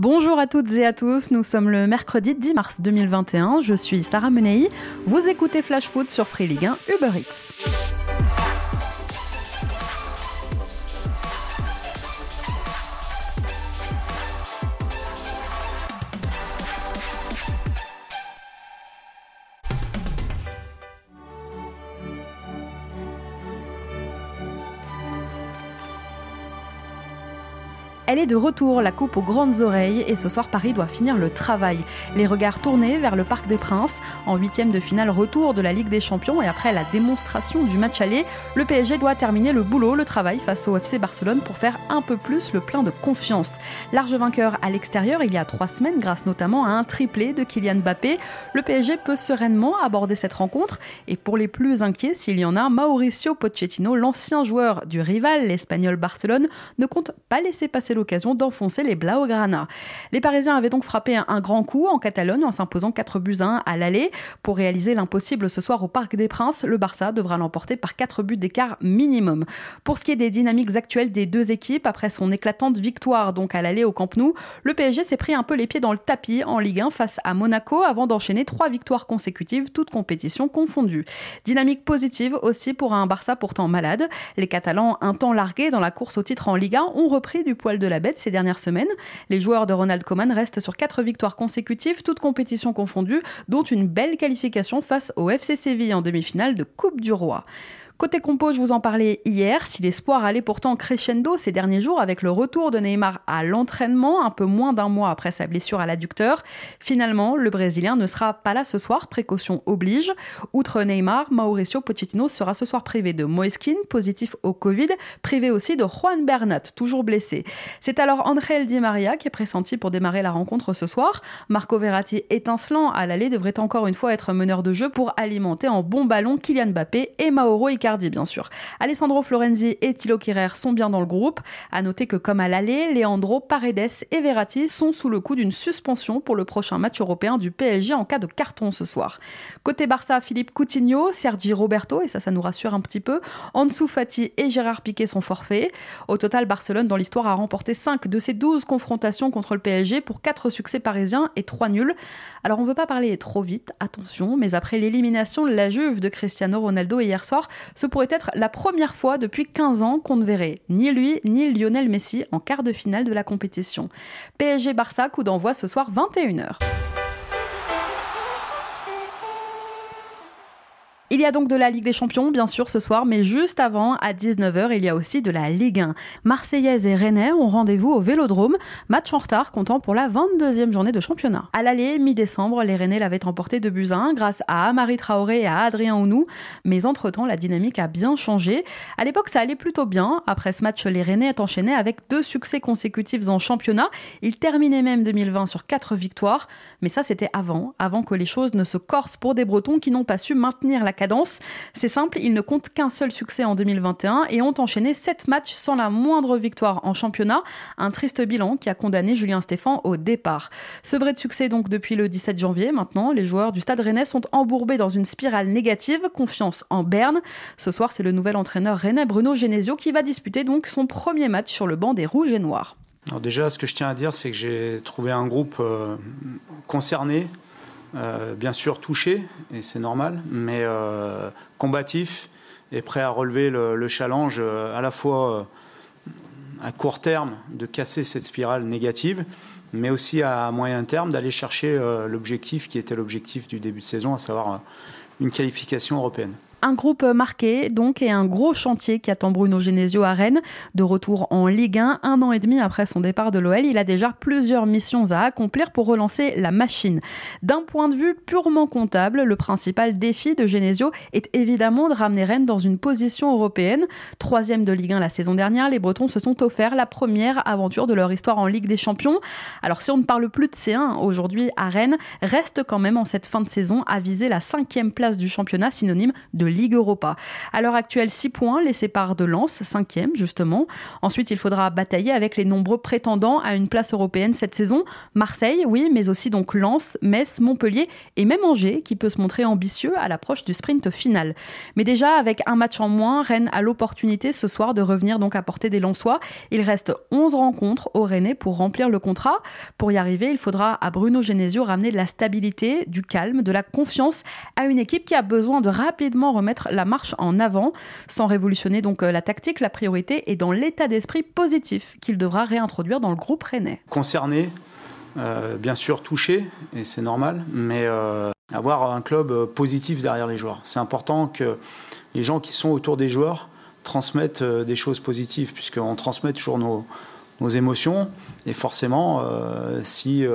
Bonjour à toutes et à tous, nous sommes le mercredi 10 mars 2021, je suis Sarah Menei, vous écoutez Flash Foot sur Free Ligue 1 Uber Eats. Elle est de retour, la coupe aux grandes oreilles, et ce soir Paris doit finir le travail. Les regards tournés vers le Parc des Princes. En 8e de finale retour de la Ligue des Champions et après la démonstration du match aller, le PSG doit terminer le boulot, le travail face au FC Barcelone pour faire un peu plus le plein de confiance. Large vainqueur à l'extérieur il y a 3 semaines grâce notamment à un triplé de Kylian Mbappé, le PSG peut sereinement aborder cette rencontre. Et pour les plus inquiets, s'il y en a, Mauricio Pochettino, l'ancien joueur du rival, l'Espagnol Barcelone, ne compte pas laisser passer l'occasion d'enfoncer les Blaugrana. Les Parisiens avaient donc frappé un grand coup en Catalogne en s'imposant 4-1 à l'aller. Pour réaliser l'impossible ce soir au Parc des Princes, le Barça devra l'emporter par 4 buts d'écart minimum. Pour ce qui est des dynamiques actuelles des deux équipes, après son éclatante victoire donc à l'aller au Camp Nou, le PSG s'est pris un peu les pieds dans le tapis en Ligue 1 face à Monaco avant d'enchaîner 3 victoires consécutives, toutes compétitions confondues. Dynamique positive aussi pour un Barça pourtant malade. Les Catalans, un temps largués dans la course au titre en Ligue 1, ont repris du poil de la bête ces dernières semaines. Les joueurs de Ronald Koeman restent sur 4 victoires consécutives, toutes compétitions confondues, dont une belle qualification face au FC Séville en demi-finale de Coupe du Roi. Côté compo, je vous en parlais hier, si l'espoir allait pourtant crescendo ces derniers jours avec le retour de Neymar à l'entraînement, un peu moins d'un mois après sa blessure à l'adducteur, finalement, le Brésilien ne sera pas là ce soir, précaution oblige. Outre Neymar, Mauricio Pochettino sera ce soir privé de Moise Kean, positif au Covid, privé aussi de Juan Bernat, toujours blessé. C'est alors Ángel Di María qui est pressenti pour démarrer la rencontre ce soir. Marco Verratti, étincelant à l'aller, devrait encore une fois être meneur de jeu pour alimenter en bon ballon Kylian Mbappé et Mauro Icardi. Bien sûr. Alessandro Florenzi et Thilo Kehrer sont bien dans le groupe. À noter que comme à l'aller, Leandro, Paredes et Verratti sont sous le coup d'une suspension pour le prochain match européen du PSG en cas de carton ce soir. Côté Barça, Philippe Coutinho, Sergi Roberto, et ça nous rassure un petit peu, Ansu Fati et Gérard Piqué sont forfaits. Au total, Barcelone dans l'histoire a remporté 5 de ses 12 confrontations contre le PSG pour 4 succès parisiens et 3 nuls. Alors on ne veut pas parler trop vite, attention, mais après l'élimination de la Juve de Cristiano Ronaldo hier soir, ce pourrait être la première fois depuis 15 ans qu'on ne verrait ni lui ni Lionel Messi en quart de finale de la compétition. PSG-Barça, coup d'envoi ce soir 21h. Il y a donc de la Ligue des Champions, bien sûr, ce soir, mais juste avant, à 19h, il y a aussi de la Ligue 1. Marseillaise et Rennais ont rendez-vous au Vélodrome, match en retard comptant pour la 22e journée de championnat. À l'aller, mi-décembre, les Rennais l'avaient emporté 2-1 grâce à Amari Traoré et à Adrien Ounou, mais entre-temps, la dynamique a bien changé. À l'époque, ça allait plutôt bien. Après ce match, les Rennais enchaînaient avec 2 succès consécutifs en championnat. Ils terminaient même 2020 sur 4 victoires, mais ça, c'était avant que les choses ne se corsent pour des Bretons qui n'ont pas su maintenir la cadence. C'est simple, ils ne comptent qu'un seul succès en 2021 et ont enchaîné 7 matchs sans la moindre victoire en championnat. Un triste bilan qui a condamné Julien Stéphan au départ. Ce vrai de succès donc depuis le 17 janvier. Maintenant, les joueurs du Stade Rennais sont embourbés dans une spirale négative. Confiance en berne. Ce soir, c'est le nouvel entraîneur rennais Bruno Genesio qui va disputer donc son premier match sur le banc des Rouges et Noirs. Alors déjà, ce que je tiens à dire, c'est que j'ai trouvé un groupe concerné, bien sûr touché, et c'est normal, mais combatif et prêt à relever le challenge à la fois à court terme de casser cette spirale négative, mais aussi à moyen terme d'aller chercher l'objectif qui était l'objectif du début de saison, à savoir une qualification européenne. Un groupe marqué donc et un gros chantier qui attend Bruno Genesio à Rennes. De retour en Ligue 1, 1 an et demi après son départ de l'OL, il a déjà plusieurs missions à accomplir pour relancer la machine. D'un point de vue purement comptable, le principal défi de Genesio est évidemment de ramener Rennes dans une position européenne. 3e de Ligue 1 la saison dernière, les Bretons se sont offerts la première aventure de leur histoire en Ligue des Champions. Alors si on ne parle plus de C1 aujourd'hui à Rennes, reste quand même en cette fin de saison à viser la 5e place du championnat, synonyme de Ligue Europa. À l'heure actuelle, 6 points les séparent de Lens, 5e justement. Ensuite, il faudra batailler avec les nombreux prétendants à une place européenne cette saison. Marseille, oui, mais aussi donc Lens, Metz, Montpellier et même Angers qui peut se montrer ambitieux à l'approche du sprint final. Mais déjà, avec un match en moins, Rennes a l'opportunité ce soir de revenir donc à portée des Lensois. Il reste 11 rencontres aux Rennais pour remplir le contrat. Pour y arriver, il faudra à Bruno Genesio ramener de la stabilité, du calme, de la confiance à une équipe qui a besoin de rapidement remettre la marche en avant. Sans révolutionner donc la tactique, la priorité est dans l'état d'esprit positif qu'il devra réintroduire dans le groupe rennais. Concerné, bien sûr touché, et c'est normal, mais avoir un club positif derrière les joueurs. C'est important que les gens qui sont autour des joueurs transmettent des choses positives, puisqu'on transmet toujours nos émotions, et forcément, si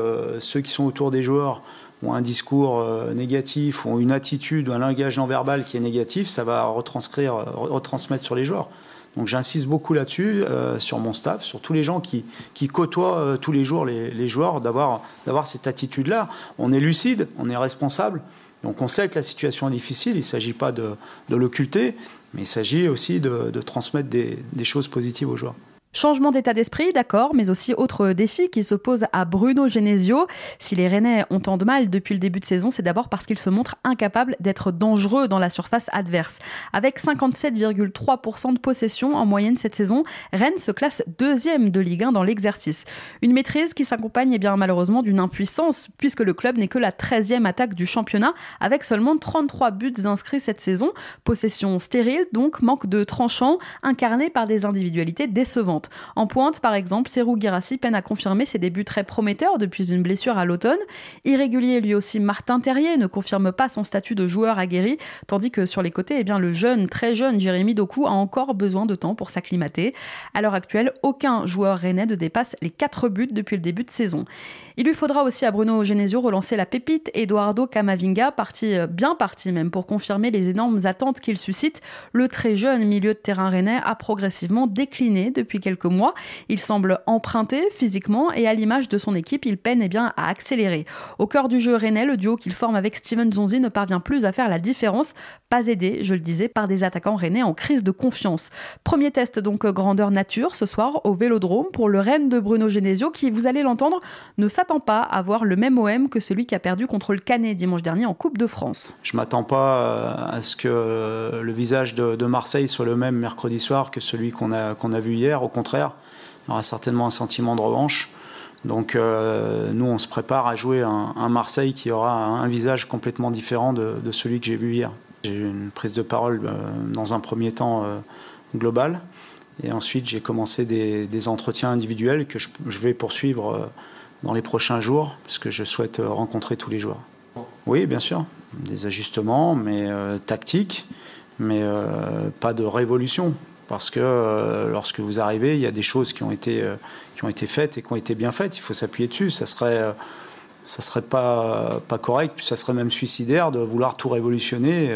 ceux qui sont autour des joueurs ont un discours négatif, ou ont une attitude, ou un langage non verbal qui est négatif, ça va retransmettre sur les joueurs. Donc j'insiste beaucoup là-dessus, sur mon staff, sur tous les gens qui côtoient tous les jours les joueurs, d'avoir cette attitude-là. On est lucide, on est responsable, donc on sait que la situation est difficile, il ne s'agit pas de l'occulter, mais il s'agit aussi de transmettre des choses positives aux joueurs. Changement d'état d'esprit, d'accord, mais aussi autre défi qui s'oppose à Bruno Genesio. Si les Rennais ont tant de mal depuis le début de saison, c'est d'abord parce qu'ils se montrent incapables d'être dangereux dans la surface adverse. Avec 57,3% de possession en moyenne cette saison, Rennes se classe 2e de Ligue 1 dans l'exercice. Une maîtrise qui s'accompagne malheureusement d'une impuissance, puisque le club n'est que la 13e attaque du championnat, avec seulement 33 buts inscrits cette saison. Possession stérile, donc manque de tranchant, incarné par des individualités décevantes. En pointe, par exemple, Serhou Guirassy peine à confirmer ses débuts très prometteurs depuis une blessure à l'automne. Irrégulier lui aussi, Martin Terrier ne confirme pas son statut de joueur aguerri, tandis que sur les côtés, le très jeune Jérémy Doku a encore besoin de temps pour s'acclimater. À l'heure actuelle, aucun joueur rennais ne dépasse les 4 buts depuis le début de saison. Il lui faudra aussi à Bruno Genesio relancer la pépite Eduardo Camavinga, bien parti même, pour confirmer les énormes attentes qu'il suscite. Le très jeune milieu de terrain rennais a progressivement décliné depuis quelques mois. Il semble emprunté physiquement et à l'image de son équipe, il peine à accélérer. Au cœur du jeu rennais, le duo qu'il forme avec Steven Zonzi ne parvient plus à faire la différence, pas aidé, je le disais, par des attaquants rennais en crise de confiance. Premier test donc grandeur nature ce soir au Vélodrome pour le Rennes de Bruno Genesio qui, vous allez l'entendre, ne s'attend pas à avoir le même OM que celui qui a perdu contre le Canet dimanche dernier en Coupe de France. Je ne m'attends pas à ce que le visage de Marseille soit le même mercredi soir que celui qu'on a vu hier. Au contraire, il y aura certainement un sentiment de revanche. Donc nous, on se prépare à jouer un Marseille qui aura un visage complètement différent de celui que j'ai vu hier. J'ai eu une prise de parole dans un premier temps global. Et ensuite, j'ai commencé des entretiens individuels que je vais poursuivre dans les prochains jours, parce que je souhaite rencontrer tous les joueurs. Oui, bien sûr, des ajustements, mais tactiques, mais pas de révolution. Parce que lorsque vous arrivez, il y a des choses qui ont été faites et qui ont été bien faites. Il faut s'appuyer dessus. Ça serait pas correct, puis ça serait même suicidaire de vouloir tout révolutionner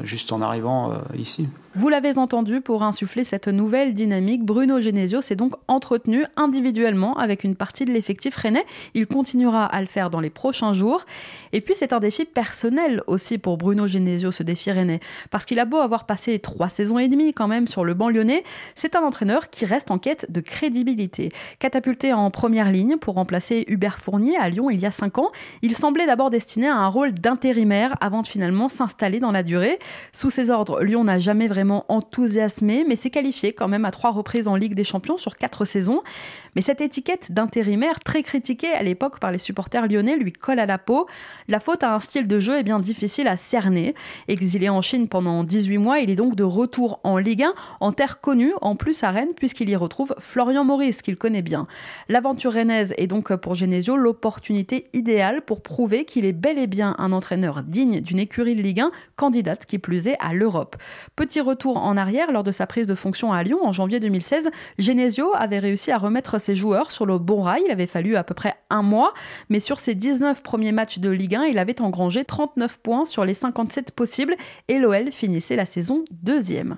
juste en arrivant ici. Vous l'avez entendu, pour insuffler cette nouvelle dynamique, Bruno Genesio s'est donc entretenu individuellement avec une partie de l'effectif rennais. Il continuera à le faire dans les prochains jours. Et puis c'est un défi personnel aussi pour Bruno Genesio, ce défi rennais. Parce qu'il a beau avoir passé 3 saisons et demie quand même sur le banc lyonnais, c'est un entraîneur qui reste en quête de crédibilité. Catapulté en première ligne pour remplacer Hubert Fournier à Lyon il y a 5 ans, il semblait d'abord destiné à un rôle d'intérimaire avant de finalement s'installer dans la durée. Sous ses ordres, Lyon n'a jamais vraiment enthousiasmé, mais s'est qualifié quand même à 3 reprises en Ligue des Champions sur 4 saisons. Mais cette étiquette d'intérimaire, très critiquée à l'époque par les supporters lyonnais, lui colle à la peau. La faute à un style de jeu difficile à cerner. Exilé en Chine pendant 18 mois, il est donc de retour en Ligue 1, en terre connue, en plus à Rennes, puisqu'il y retrouve Florian Maurice, qu'il connaît bien. L'aventure rennaise est donc pour Genesio l'opportunité idéale pour prouver qu'il est bel et bien un entraîneur digne d'une écurie de Ligue 1, candidate qui plus est à l'Europe. Petit retour en arrière, lors de sa prise de fonction à Lyon en janvier 2016, Genesio avait réussi à remettre ses joueurs sur le bon rail. Il avait fallu à peu près 1 mois, mais sur ses 19 premiers matchs de Ligue 1, il avait engrangé 39 points sur les 57 possibles et l'OL finissait la saison 2e.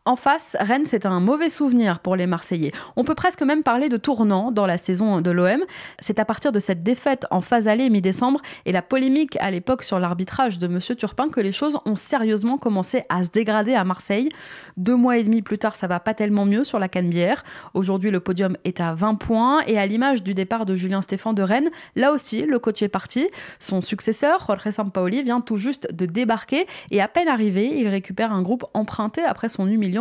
En face, Rennes, c'est un mauvais souvenir pour les Marseillais. On peut presque même parler de tournant dans la saison de l'OM. C'est à partir de cette défaite en phase aller mi-décembre et la polémique à l'époque sur l'arbitrage de M. Turpin que les choses ont sérieusement commencé à se dégrader à Marseille. 2 mois et demi plus tard, ça va pas tellement mieux sur la Canebière. Aujourd'hui, le podium est à 20 points et à l'image du départ de Julien Stéphan de Rennes, là aussi, le coach est parti. Son successeur, Jorge Sampaoli, vient tout juste de débarquer et à peine arrivé, il récupère un groupe emprunté après son humiliation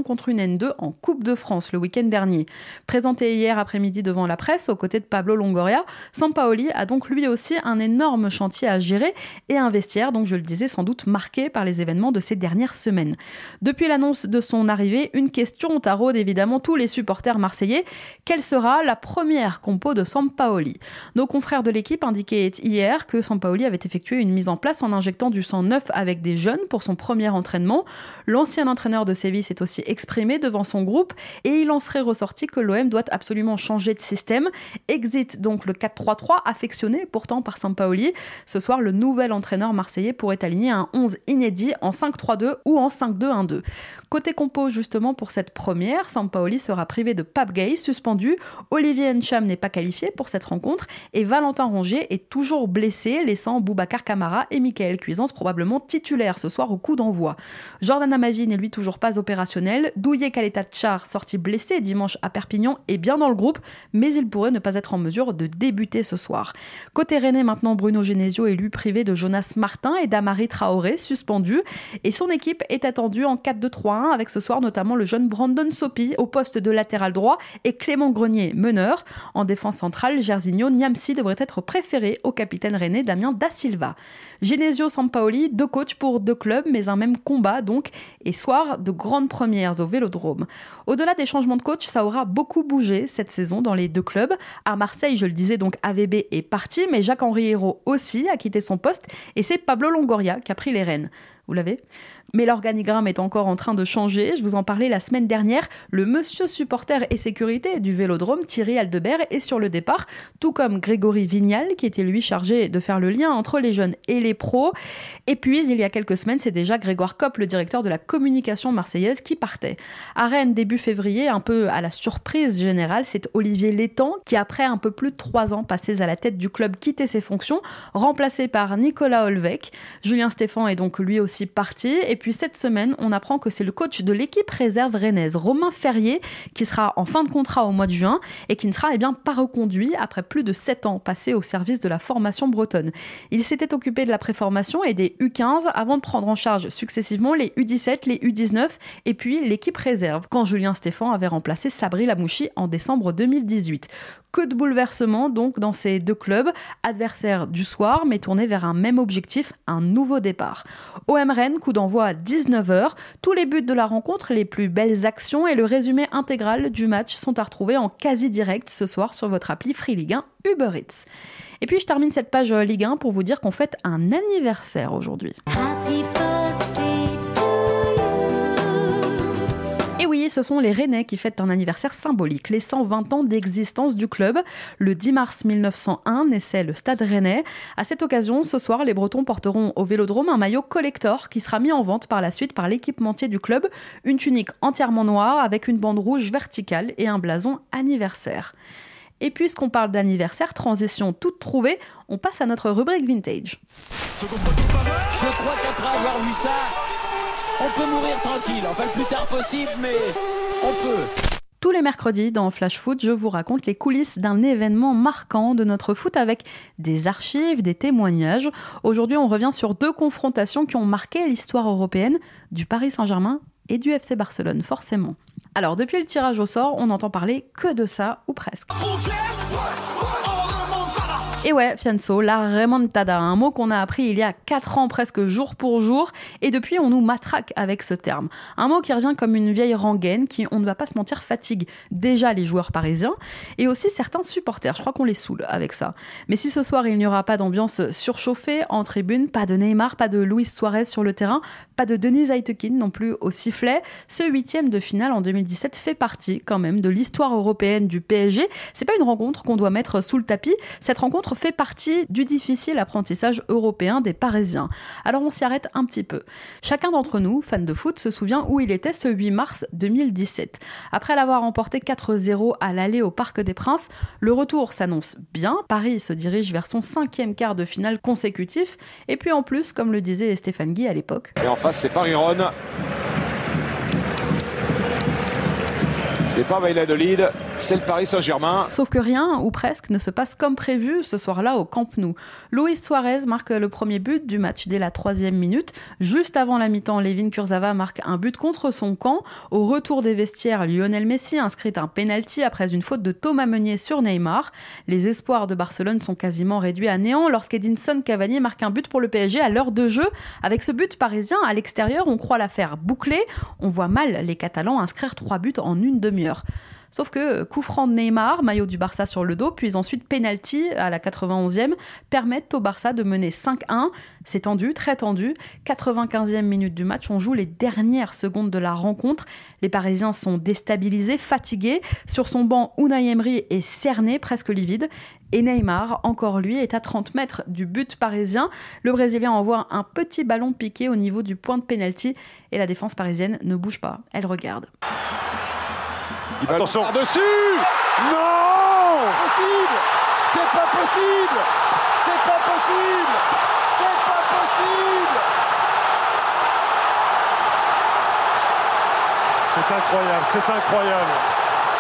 contre une N2 en Coupe de France le week-end dernier. Présenté hier après-midi devant la presse aux côtés de Pablo Longoria, Sampaoli a donc lui aussi un énorme chantier à gérer et un vestiaire, donc je le disais, sans doute marqué par les événements de ces dernières semaines. Depuis l'annonce de son arrivée, une question taraude évidemment tous les supporters marseillais. Quelle sera la première compo de Sampaoli ? Nos confrères de l'équipe indiquaient hier que Sampaoli avait effectué une mise en place en injectant du sang neuf avec des jeunes pour son premier entraînement. L'ancien entraîneur de Séville s'est aussi exprimé devant son groupe et il en serait ressorti que l'OM doit absolument changer de système. Exit donc le 4-3-3 affectionné pourtant par Sampaoli. Ce soir, le nouvel entraîneur marseillais pourrait aligner un 11 inédit en 5-3-2 ou en 5-2-1-2. Côté compo justement pour cette première, Sampaoli sera privé de Pape Gueye, suspendu. Olivier Ncham n'est pas qualifié pour cette rencontre et Valentin Rongier est toujours blessé, laissant Boubacar Kamara et Michael Cuisance probablement titulaires ce soir au coup d'envoi. Jordan Amavi n'est lui toujours pas opérationnel. Douye Kaleta-Tchar, sorti blessé dimanche à Perpignan, est bien dans le groupe, mais il pourrait ne pas être en mesure de débuter ce soir. Côté rennais maintenant, Bruno Genesio est lui privé de Jonas Martin et d'Amari Traoré, suspendu. Et son équipe est attendue en 4-2-3-1 avec ce soir notamment le jeune Brandon Sopi au poste de latéral droit et Clément Grenier meneur. En défense centrale, Jairzinho Niamsi devrait être préféré au capitaine rennais Damien Da Silva. Genesio Sampaoli, 2 coachs pour 2 clubs, mais un même combat donc, et soir de grandes premières au Vélodrome. Au-delà des changements de coach, ça aura beaucoup bougé cette saison dans les 2 clubs. À Marseille, je le disais donc, AVB est parti, mais Jacques-Henri Hérault aussi a quitté son poste, et c'est Pablo Longoria qui a pris les rênes. Vous l'avez ? Mais l'organigramme est encore en train de changer. Je vous en parlais la semaine dernière. Le monsieur supporter et sécurité du Vélodrome, Thierry Aldebert, est sur le départ, tout comme Grégory Vignal, qui était lui chargé de faire le lien entre les jeunes et les pros. Et puis, il y a quelques semaines, c'est déjà Grégoire Kopp, le directeur de la communication marseillaise, qui partait. À Rennes, début février, un peu à la surprise générale, c'est Olivier Létang, qui après un peu plus de 3 ans passés à la tête du club, quittait ses fonctions, remplacé par Nicolas Olvec. Julien Stéphan est donc lui aussi parti. Et puis cette semaine, on apprend que c'est le coach de l'équipe réserve rennaise, Romain Ferrier, qui sera en fin de contrat au mois de juin et qui ne sera pas reconduit après plus de 7 ans passés au service de la formation bretonne. Il s'était occupé de la préformation et des U15 avant de prendre en charge successivement les U17, les U19 et puis l'équipe réserve, quand Julien Stéphan avait remplacé Sabri Lamouchi en décembre 2018. Que de bouleversements donc dans ces 2 clubs, adversaires du soir mais tournés vers un même objectif, un nouveau départ. OM Rennes, coup d'envoi à 19h. Tous les buts de la rencontre, les plus belles actions et le résumé intégral du match sont à retrouver en quasi-direct ce soir sur votre appli Free Ligue 1 Uber Eats. Et puis je termine cette page Ligue 1 pour vous dire qu'on fête un anniversaire aujourd'hui. Et oui, ce sont les Rennais qui fêtent un anniversaire symbolique, les 120 ans d'existence du club. Le 10 mars 1901 naissait le Stade Rennais. À cette occasion, ce soir, les Bretons porteront au Vélodrome un maillot collector qui sera mis en vente par la suite par l'équipementier du club. Une tunique entièrement noire avec une bande rouge verticale et un blason anniversaire. Et puisqu'on parle d'anniversaire, transition toute trouvée, on passe à notre rubrique vintage. Je crois qu'après avoir vu ça, on peut mourir tranquille, enfin le plus tard possible, mais on peut. Tous les mercredis, dans Flash Foot, je vous raconte les coulisses d'un événement marquant de notre foot avec des archives, des témoignages. Aujourd'hui, on revient sur 2 confrontations qui ont marqué l'histoire européenne du Paris Saint-Germain et du FC Barcelone, forcément. Alors, depuis le tirage au sort, on n'entend parler que de ça, ou presque. Et ouais, Fianso, la remontada, un mot qu'on a appris il y a 4 ans presque jour pour jour, et depuis on nous matraque avec ce terme. Un mot qui revient comme une vieille rengaine qui, on ne va pas se mentir, fatigue déjà les joueurs parisiens, et aussi certains supporters, je crois qu'on les saoule avec ça. Mais si ce soir il n'y aura pas d'ambiance surchauffée en tribune, pas de Neymar, pas de Luis Suarez sur le terrain, pas de Denis Zaytekin non plus au sifflet, ce 8e de finale en 2017 fait partie quand même de l'histoire européenne du PSG. C'est pas une rencontre qu'on doit mettre sous le tapis, cette rencontre titre fait partie du difficile apprentissage européen des Parisiens. Alors on s'y arrête un petit peu. Chacun d'entre nous, fans de foot, se souvient où il était ce 8 mars 2017. Après l'avoir remporté 4-0 à l'aller au Parc des Princes, le retour s'annonce bien. Paris se dirige vers son 5e quart de finale consécutif. Et puis en plus, comme le disait Stéphane Guy à l'époque. Et en face, c'est Paris-Rhône. C'est pas Valladolid, c'est le Paris Saint-Germain. Sauf que rien, ou presque, ne se passe comme prévu ce soir-là au Camp Nou. Luis Suarez marque le premier but du match dès la 3e minute. Juste avant la mi-temps, Layvin Kurzawa marque un but contre son camp. Au retour des vestiaires, Lionel Messi inscrit un penalty après une faute de Thomas Meunier sur Neymar. Les espoirs de Barcelone sont quasiment réduits à néant lorsqu'Edinson Cavani marque un but pour le PSG à l'heure de jeu. Avec ce but parisien, à l'extérieur, on croit l'affaire bouclée. On voit mal les Catalans inscrire 3 buts en une demi-heure. Sauf que coup franc de Neymar, maillot du Barça sur le dos, puis ensuite penalty à la 91e, permettent au Barça de mener 5-1. C'est tendu, très tendu. 95e minute du match, on joue les dernières secondes de la rencontre. Les Parisiens sont déstabilisés, fatigués. Sur son banc, Unai Emery est cerné, presque livide. Et Neymar, encore lui, est à 30 mètres du but parisien. Le Brésilien envoie un petit ballon piqué au niveau du point de penalty et la défense parisienne ne bouge pas, elle regarde. Attention par-dessus. Non, possible. C'est pas possible. C'est pas possible. C'est pas possible. C'est incroyable, c'est incroyable.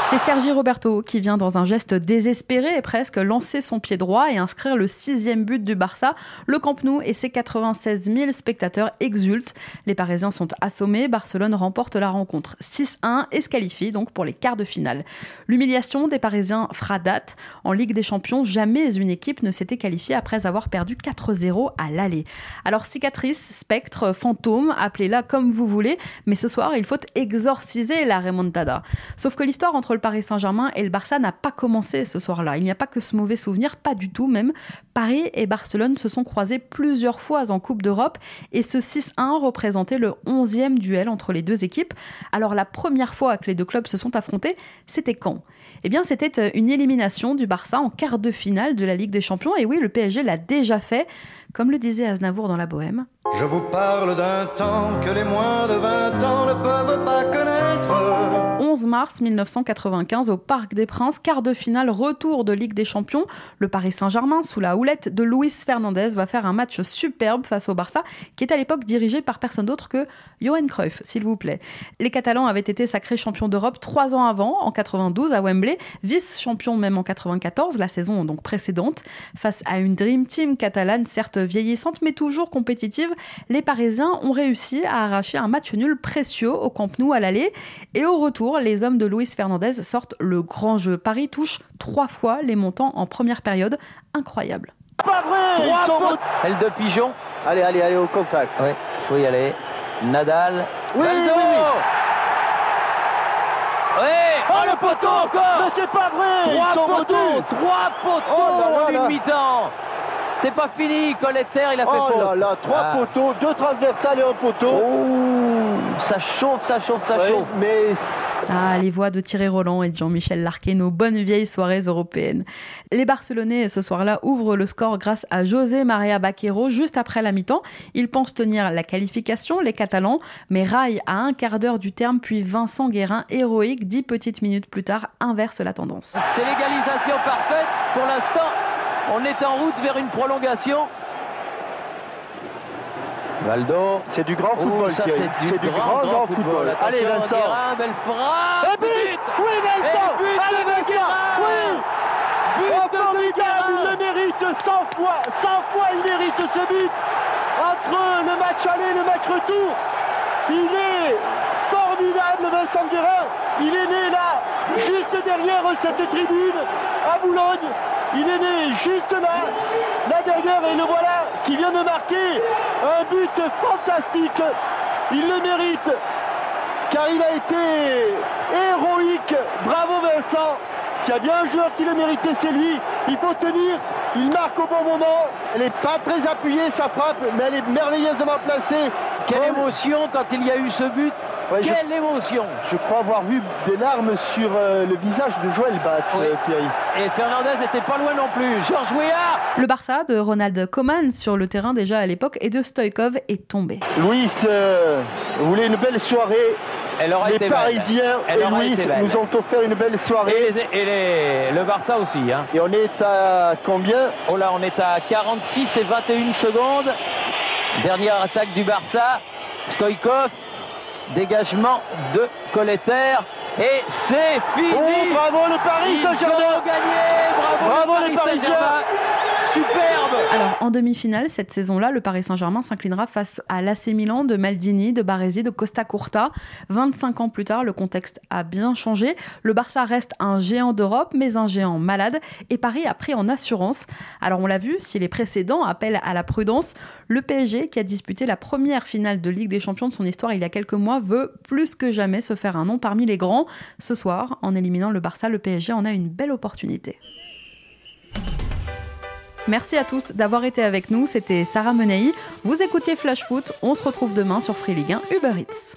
C'est Sergi Roberto qui vient dans un geste désespéré et presque lancer son pied droit et inscrire le 6e but du Barça. Le Camp Nou et ses 96 000 spectateurs exultent. Les Parisiens sont assommés. Barcelone remporte la rencontre 6-1 et se qualifie donc pour les quarts de finale. L'humiliation des Parisiens fera date. En Ligue des Champions, jamais une équipe ne s'était qualifiée après avoir perdu 4-0 à l'aller. Alors cicatrice, spectre, fantôme, appelez-la comme vous voulez, mais ce soir, il faut exorciser la remontada. Sauf que l'histoire entre le Paris Saint-Germain et le Barça n'a pas commencé ce soir-là. Il n'y a pas que ce mauvais souvenir, pas du tout même. Paris et Barcelone se sont croisés plusieurs fois en Coupe d'Europe et ce 6-1 représentait le 11e duel entre les deux équipes. Alors la première fois que les deux clubs se sont affrontés, c'était quand ? Eh bien, c'était une élimination du Barça en quart de finale de la Ligue des Champions. Et oui, le PSG l'a déjà fait, comme le disait Aznavour dans La Bohème. Je vous parle d'un temps que les moins de 20 ans ne peuvent pas connaître. 11 mars 1995, au Parc des Princes, quart de finale, retour de Ligue des Champions. Le Paris Saint-Germain, sous la houlette de Luis Fernandez, va faire un match superbe face au Barça, qui est à l'époque dirigé par personne d'autre que Johan Cruyff, s'il vous plaît. Les Catalans avaient été sacrés champions d'Europe 3 ans avant, en 92 à Wembley, vice-champions même en 94, la saison donc précédente. Face à une Dream Team catalane, certes vieillissante, mais toujours compétitive, les Parisiens ont réussi à arracher un match nul précieux au Camp Nou à l'aller. Et au retour, les hommes de Luis Fernandez sortent le grand jeu. Paris touche 3 fois les montants en première période. Incroyable. Pas vrai. Elle de pigeon. Allez, au contact. Oui, faut y aller. Nadal. Oui. Oui. Oh, le poteau encore. Mais c'est pas vrai. 3 poteaux en une mi-temps. C'est pas fini, Colletter, il a fait faute. Oh là là, 3 poteaux, 2 transversales et un poteau. Oh, ça chauffe. Mais... Ah, les voix de Thierry Roland et de Jean-Michel Larquet, nos bonnes vieilles soirées européennes. Les Barcelonais, ce soir-là, ouvrent le score grâce à José María Baquero juste après la mi-temps. Ils pensent tenir la qualification, les Catalans, mais raillent à un quart d'heure du terme, puis Vincent Guérin, héroïque, 10 petites minutes plus tard, inverse la tendance. C'est l'égalisation parfaite pour l'instant. On est en route vers une prolongation. Valdo. C'est du grand football. Ça, c'est du grand football. Attention, allez, Vincent. Guérin, belle frappe. Et but. Oui, Vincent. Allez, Vincent. Oui. Formidable. Il le mérite 100 fois. 100 fois, il mérite ce but. Entre le match aller et le match retour, il est formidable, Vincent Guérin. Il est né là, juste derrière cette tribune, à Boulogne. Il est né juste là derrière, et le voilà qui vient de marquer un but fantastique. Il le mérite, car il a été héroïque. Bravo Vincent. S'il y a bien un joueur qui le méritait, c'est lui. Il faut tenir, il marque au bon moment. Elle n'est pas très appuyée, sa frappe, mais elle est merveilleusement placée. Quelle émotion quand il y a eu ce but. Ouais, Quelle émotion! Je crois avoir vu des larmes sur le visage de Joël Batz, Oui. Thierry. Et Fernandez n'était pas loin non plus. Georges Weah! Le Barça de Ronald Koeman sur le terrain déjà à l'époque et de Stoïkov est tombé. Louis voulait une belle soirée. Elle aura Les été Parisiens belle. Elle et aura Louis été belle. nous ont offert une belle soirée. Le Barça aussi. Hein. Et on est à combien? Oh là, on est à 46 et 21 secondes. Dernière attaque du Barça. Stoïkov. Dégagement de Colletter. Et c'est fini. Oh, bravo le Paris Ils Saint-Germain. ont gagné. Bravo les le Parisiens. Saint-Germain. Superbe. Alors en demi-finale, cette saison-là, le Paris Saint-Germain s'inclinera face à l'AC Milan de Maldini, de Baresi, de Costa Curta. 25 ans plus tard, le contexte a bien changé. Le Barça reste un géant d'Europe, mais un géant malade. Et Paris a pris en assurance. Alors on l'a vu, si les précédents appellent à la prudence, le PSG, qui a disputé la première finale de Ligue des Champions de son histoire il y a quelques mois, veut plus que jamais se faire un nom parmi les grands. Ce soir, en éliminant le Barça, le PSG en a une belle opportunité. Merci à tous d'avoir été avec nous, c'était Sarah Menei. Vous écoutiez Flash Foot, on se retrouve demain sur Free Ligue 1 Uber Eats.